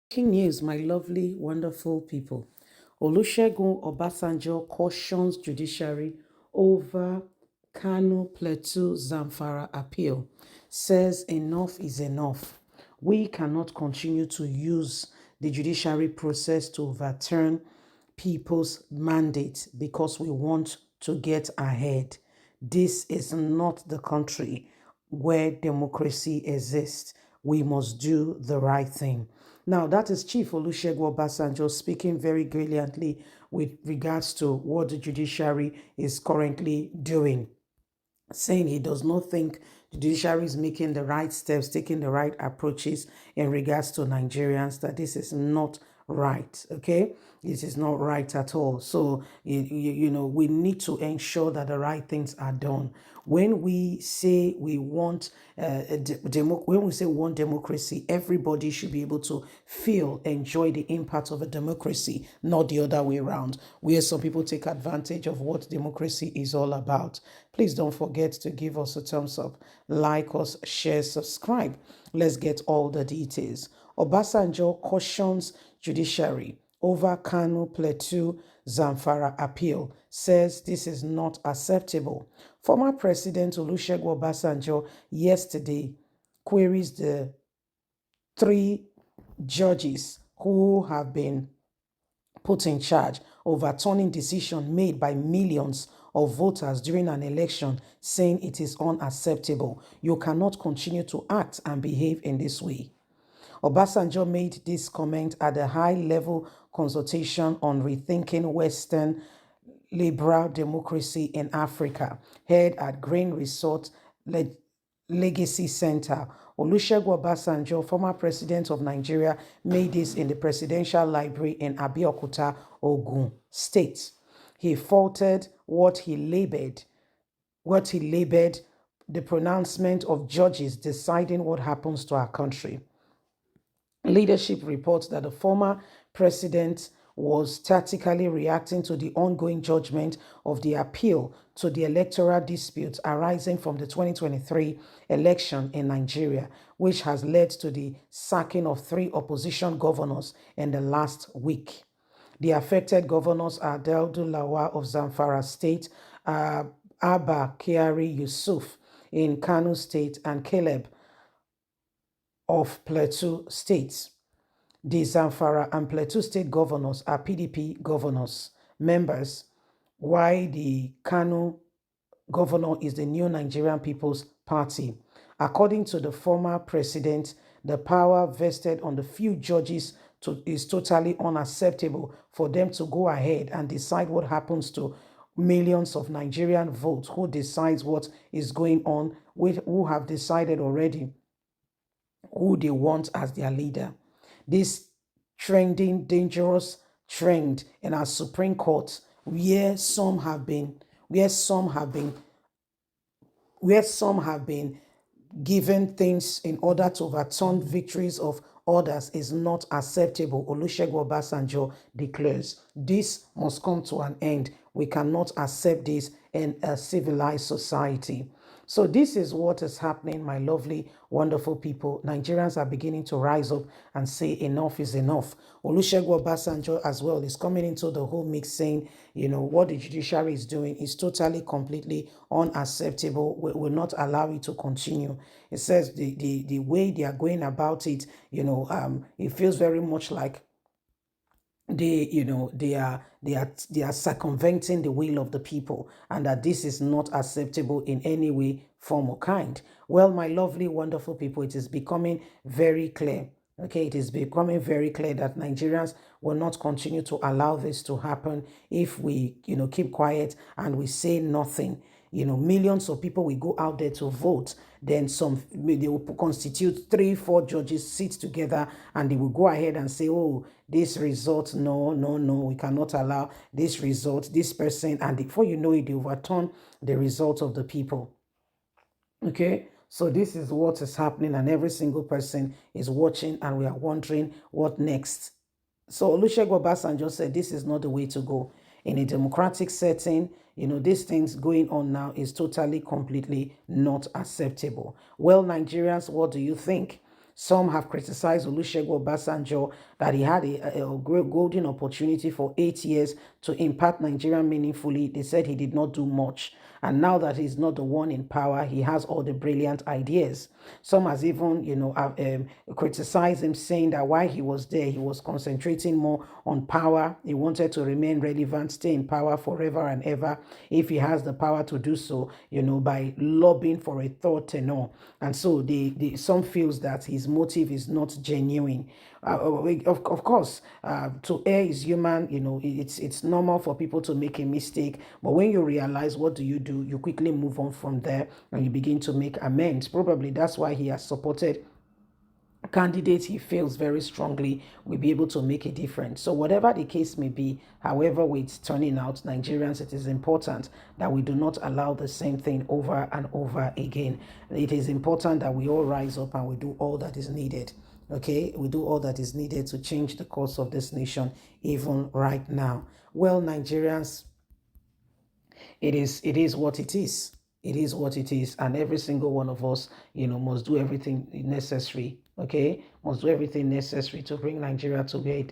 Breaking news, my lovely, wonderful people. Olusegun Obasanjo cautions judiciary over Kano Plateau Zamfara appeal. Says enough is enough. We cannot continue to use the judiciary process to overturn people's mandate because we want to get ahead. This is not the country where democracy exists. We must do the right thing. Now, that is Chief Olusegun Obasanjo speaking very brilliantly with regards to what the judiciary is currently doing, saying he does not think the judiciary is making the right steps, taking the right approaches in regards to Nigerians, that this is not right. Okay, this is not right at all. So we need to ensure that the right things are done. When we say we want when we say we want democracy, everybody should be able to feel, enjoy the impact of a democracy, not the other way around, where some people take advantage of what democracy is all about. Please don't forget to give us a thumbs up, like us, share, subscribe. Let's get all the details. Obasanjo cautions judiciary over Kano Plateau Zamfara appeal, says this is not acceptable. Former President Olusegun Obasanjo yesterday queries the three judges who have been put in charge, overturning decision made by millions of voters during an election, saying it is unacceptable. You cannot continue to act and behave in this way. Obasanjo made this comment at a high-level consultation on rethinking Western liberal democracy in Africa, held at Grain Resort Legacy Center. Olusegun Obasanjo, former president of Nigeria, made this in the Presidential Library in Abeokuta, Ogun State. He faulted what he labeled the pronouncement of judges deciding what happens to our country. Leadership reports that the former president was tactically reacting to the ongoing judgment of the appeal to the electoral dispute arising from the 2023 election in Nigeria, which has led to the sacking of 3 opposition governors in the last week. The affected governors are Daudu Lawal of Zamfara State, Abba Kyari Yusuf in Kano State, and Caleb of Plateau State. The Zamfara and Plateau State governors are PDP governors, members, while the Kano governor is the New Nigerian People's Party. According to the former president, the power vested on the few judges is totally unacceptable for them to go ahead and decide what happens to millions of Nigerian votes. Who decides what is going on, who have decided already who they want as their leader. This trending, dangerous trend in our Supreme Court, where some have been given things in order to overturn victories of others, is not acceptable, Olusegun Obasanjo declares. This must come to an end. We cannot accept this in a civilized society. So this is what is happening, my lovely, wonderful people. Nigerians are beginning to rise up and say enough is enough. Olusegun Obasanjo as well is coming into the whole mix, saying, what the judiciary is doing is totally, completely unacceptable. We will not allow it to continue. It says the way they are going about it, it feels very much like they are circumventing the will of the people, and that this is not acceptable in any way, form, or kind. Well, my lovely, wonderful people, it is becoming very clear. Okay, it is becoming very clear that Nigerians will not continue to allow this to happen if we, keep quiet and we say nothing. Millions of people will go out there to vote. Then they will constitute 3-4 judges sit together, and they will go ahead and say, oh, this result, no, we cannot allow this result, this person. And before you know it, they overturn the result of the people. Okay, so this is what is happening, and every single person is watching, and we are wondering what next. So Olusegun Obasanjo said this is not the way to go. In a democratic setting, these things going on now is totally, completely not acceptable. Well, Nigerians, what do you think? Some have criticized Olusegun Obasanjo that he had a golden opportunity for 8 years to impact Nigeria meaningfully. They said he did not do much. And now that he's not the one in power, he has all the brilliant ideas. Some has even, criticized him, saying that while he was there, he was concentrating more on power. He wanted to remain relevant, stay in power forever and ever, if he has the power to do so, by lobbying for a third tenure. And so some feels that his motive is not genuine. Of course, to err is human. It's normal for people to make a mistake, but when you realize, what do? You quickly move on from there and you begin to make amends. Probably that's why he has supported candidates he feels very strongly will be able to make a difference. So whatever the case may be, however it's turning out, Nigerians, it is important that we do not allow the same thing over and over again. It is important that we all rise up and we do all that is needed. Okay, we do all that is needed to change the course of this nation, even right now. Well, Nigerians, it is what it is. It is what it is, and every single one of us, must do everything necessary. Okay, must do everything necessary to bring Nigeria to where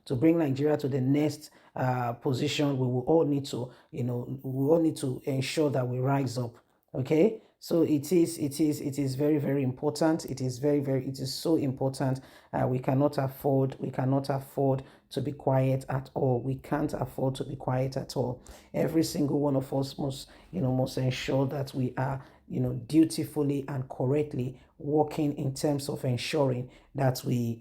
to bring Nigeria to the next position. We will all need to, we all need to ensure that we rise up. Okay, so it is very, very important. It is it is so important. We cannot afford to be quiet at all. We can't afford to be quiet at all. Every single one of us must ensure that we are, dutifully and correctly working in terms of ensuring that we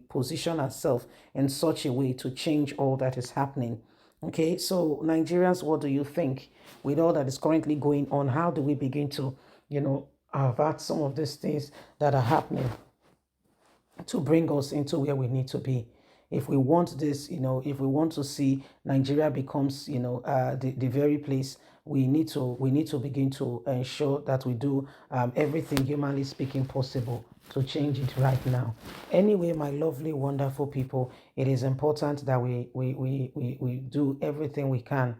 position ourselves in such a way to change all that is happening. Okay, so Nigerians, what do you think? With all that is currently going on, how do we begin to, avert some of these things that are happening to bring us into where we need to be? If we want this, if we want to see Nigeria becomes, the very place, we need to begin to ensure that we do everything humanly speaking possible to change it right now. Anyway, my lovely, wonderful people, it is important that we do everything we can,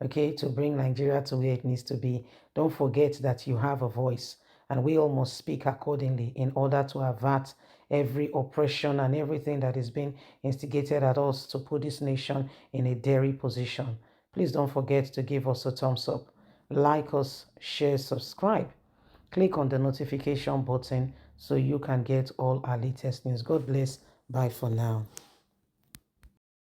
okay, to bring Nigeria to where it needs to be. Don't forget that you have a voice, and we all must speak accordingly in order to avert every oppression and everything that is being instigated at us to put this nation in a dairy position. Please don't forget to give us a thumbs up, like us, share, subscribe. Click on the notification button so you can get all our latest news. God bless. Bye for now.